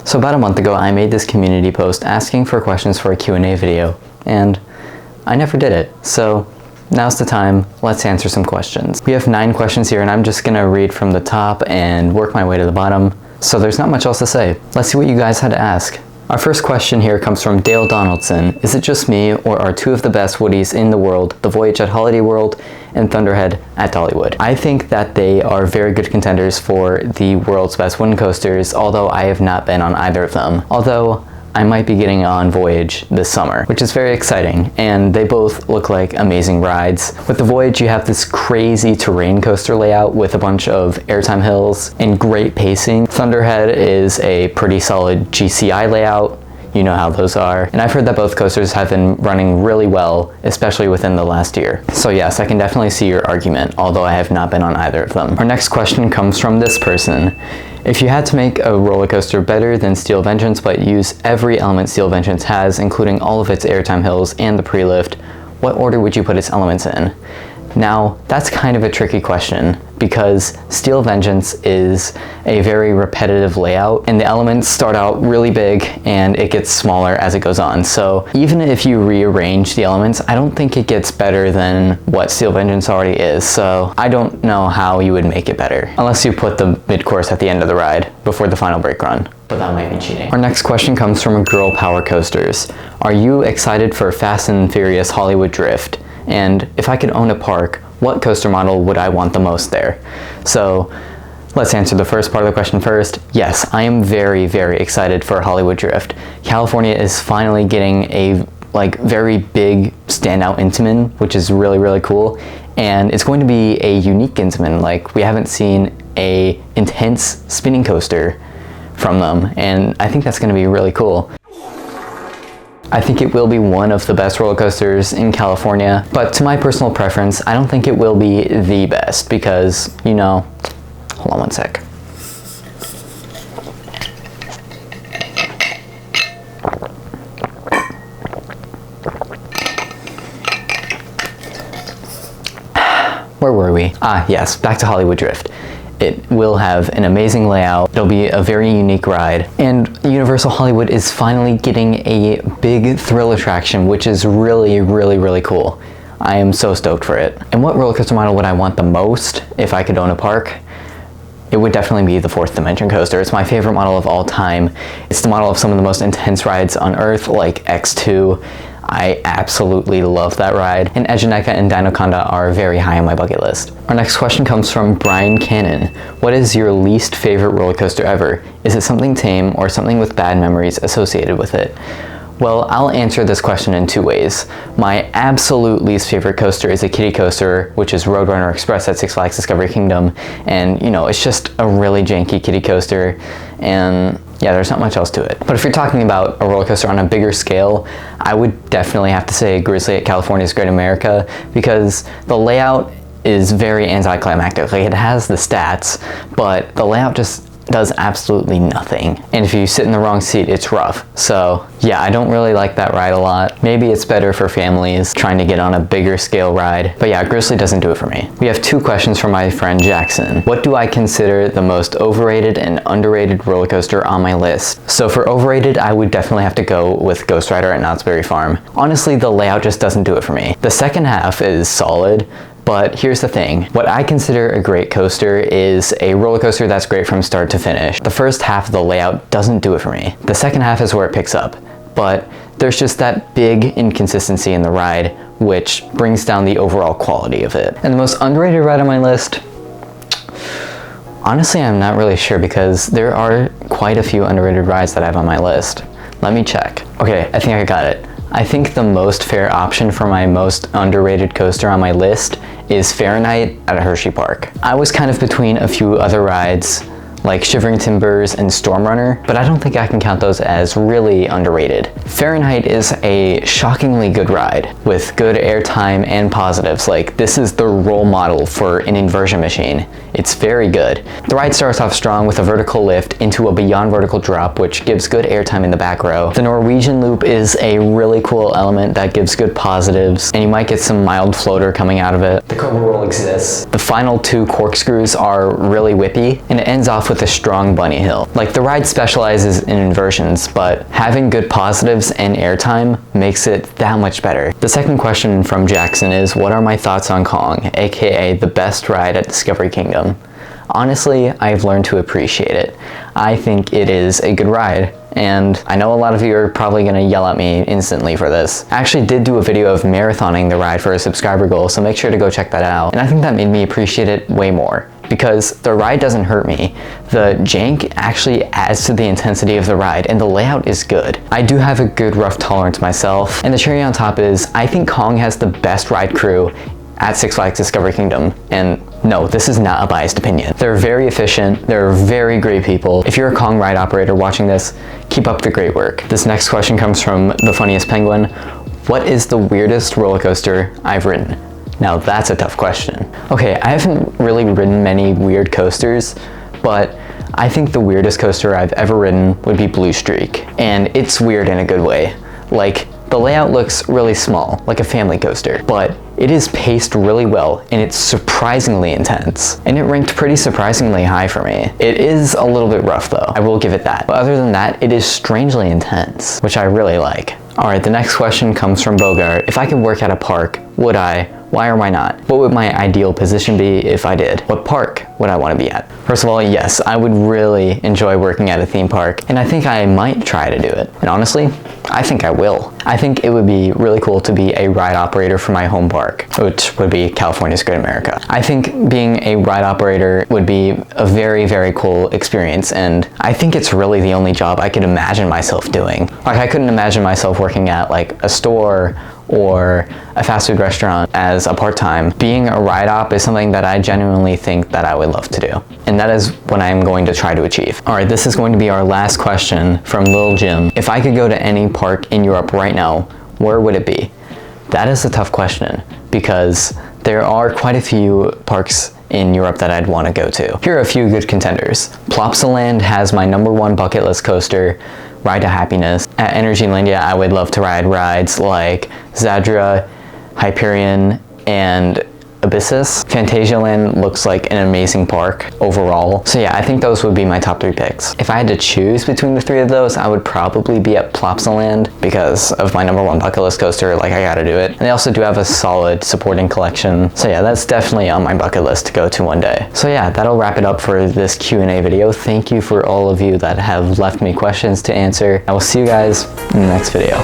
So about a month ago, I made this community post asking for questions for a Q&A video, and I never did it. So now's the time, let's answer some questions. We have 9 questions here, and I'm just gonna read from the top and work my way to the bottom. So there's not much else to say. Let's see what you guys had to ask. Our first question here comes from Dale Donaldson. Is it just me, or are 2 of the best Woodies in the world, the Voyage at Holiday World and Thunderhead at Dollywood? I think that they are very good contenders for the world's best wooden coasters, although I have not been on either of them. Although I might be getting on Voyage this summer, which is very exciting, and they both look like amazing rides. With the Voyage, you have this crazy terrain coaster layout with a bunch of airtime hills and great pacing. Thunderhead is a pretty solid GCI layout. You know how those are. And I've heard that both coasters have been running really well, especially within the last year. So yes, I can definitely see your argument, although I have not been on either of them. Our next question comes from this person. If you had to make a roller coaster better than Steel Vengeance but use every element Steel Vengeance has, including all of its airtime hills and the pre-lift, what order would you put its elements in? Now, that's kind of a tricky question because Steel Vengeance is a very repetitive layout and the elements start out really big and it gets smaller as it goes on. So even if you rearrange the elements, I don't think it gets better than what Steel Vengeance already is. So I don't know how you would make it better unless you put the mid-course at the end of the ride before the final brake run. But that might be cheating. Our next question comes from Girl Power Coasters. Are you excited for Fast and Furious Hollywood Drift? And if I could own a park, what coaster model would I want the most there? So let's answer the first part of the question first. Yes, I am very, very excited for Hollywood Drift. California is finally getting a very big standout Intamin, which is really, really cool. And it's going to be a unique Intamin. Like, we haven't seen a intense spinning coaster from them, and I think that's going to be really cool. I think it will be one of the best roller coasters in California, but to my personal preference, I don't think it will be the best because, you know, hold on one sec. Where were we? Yes, back to Hollywood Drift. It will have an amazing layout. It'll be a very unique ride. And Universal Hollywood is finally getting a big thrill attraction, which is really, really, really cool. I am so stoked for it. And what roller coaster model would I want the most if I could own a park? It would definitely be the Fourth Dimension coaster. It's my favorite model of all time. It's the model of some of the most intense rides on Earth, like X2. I absolutely love that ride, and Ejineka and Dinoconda are very high on my bucket list. Our next question comes from Brian Cannon. What is your least favorite roller coaster ever? Is it something tame or something with bad memories associated with it? Well, I'll answer this question in 2 ways. My absolute least favorite coaster is a kiddie coaster, which is Roadrunner Express at Six Flags Discovery Kingdom, and you know, it's just a really janky kiddie coaster, and yeah, there's not much else to it. But if you're talking about a roller coaster on a bigger scale, I would definitely have to say Grizzly at California's Great America, because the layout is very anticlimactic. Like, it has the stats, but the layout just does absolutely nothing. And if you sit in the wrong seat, it's rough. So yeah, I don't really like that ride a lot. Maybe it's better for families trying to get on a bigger scale ride. But yeah, Grizzly doesn't do it for me. We have 2 questions from my friend Jackson. What do I consider the most overrated and underrated roller coaster on my list? So for overrated, I would definitely have to go with Ghost Rider at Knott's Berry Farm. Honestly, the layout just doesn't do it for me. The second half is solid, but here's the thing. What I consider a great coaster is a roller coaster that's great from start to finish. The first half of the layout doesn't do it for me. The second half is where it picks up, but there's just that big inconsistency in the ride, which brings down the overall quality of it. And the most underrated ride on my list, honestly, I'm not really sure because there are quite a few underrated rides that I have on my list. Let me check. Okay, I think I got it. I think the most fair option for my most underrated coaster on my list is Fahrenheit at Hershey Park. I was kind of between a few other rides like Shivering Timbers and Storm Runner, but I don't think I can count those as really underrated. Fahrenheit is a shockingly good ride with good airtime and positives. Like, this is the role model for an inversion machine. It's very good. The ride starts off strong with a vertical lift into a beyond vertical drop, which gives good airtime in the back row. The Norwegian loop is a really cool element that gives good positives, and you might get some mild floater coming out of it. The cobra roll exists. The final 2 corkscrews are really whippy, and it ends off with a strong bunny hill. Like, the ride specializes in inversions, but having good positives and airtime makes it that much better. The second question from Jackson is, what are my thoughts on Kong, aka the best ride at Discovery Kingdom? Honestly, I've learned to appreciate it. I think it is a good ride, and I know a lot of you are probably gonna yell at me instantly for this. I actually did do a video of marathoning the ride for a subscriber goal, so make sure to go check that out. And I think that made me appreciate it way more, because the ride doesn't hurt me. The jank actually adds to the intensity of the ride, and the layout is good. I do have a good rough tolerance myself, and the cherry on top is, I think Kong has the best ride crew at Six Flags Discovery Kingdom, and no, this is not a biased opinion. They're very efficient, they're very great people. If you're a Kong ride operator watching this, keep up the great work. This next question comes from The Funniest Penguin. What is the weirdest roller coaster I've ridden? Now that's a tough question. Okay, I haven't really ridden many weird coasters, but I think the weirdest coaster I've ever ridden would be Blue Streak, and it's weird in a good way. Like, the layout looks really small, like a family coaster, but it is paced really well, and it's surprisingly intense. And it ranked pretty surprisingly high for me. It is a little bit rough though, I will give it that. But other than that, it is strangely intense, which I really like. Alright, the next question comes from Bogart. If I could work at a park, would I? Why or why not? What would my ideal position be if I did? What park would I want to be at? First of all, yes, I would really enjoy working at a theme park, and I think I might try to do it. And honestly, I think I will. I think it would be really cool to be a ride operator for my home park, which would be California's Great America. I think being a ride operator would be a very, very cool experience, and I think it's really the only job I could imagine myself doing. Like, I couldn't imagine myself working at like a store or a fast food restaurant as a part-time. Being a ride op is something that I genuinely think that I would love to do. And that is what I am going to try to achieve. All right, this is going to be our last question from Lil Jim. If I could go to any park in Europe right now, where would it be? That is a tough question, because there are quite a few parks in Europe that I'd want to go to. Here are a few good contenders. Plopsaland has my #1 bucket list coaster, Ride to Happiness. At Energylandia, I would love to ride rides like Zadra, Hyperion, and Abyssus. Fantasialand looks like an amazing park overall. So yeah, I think those would be my top 3 picks. If I had to choose between the 3 of those, I would probably be at Plopsaland because of my #1 bucket list coaster, like I gotta do it. And they also do have a solid supporting collection. So yeah, that's definitely on my bucket list to go to one day. So yeah, that'll wrap it up for this Q&A video. Thank you for all of you that have left me questions to answer. I will see you guys in the next video.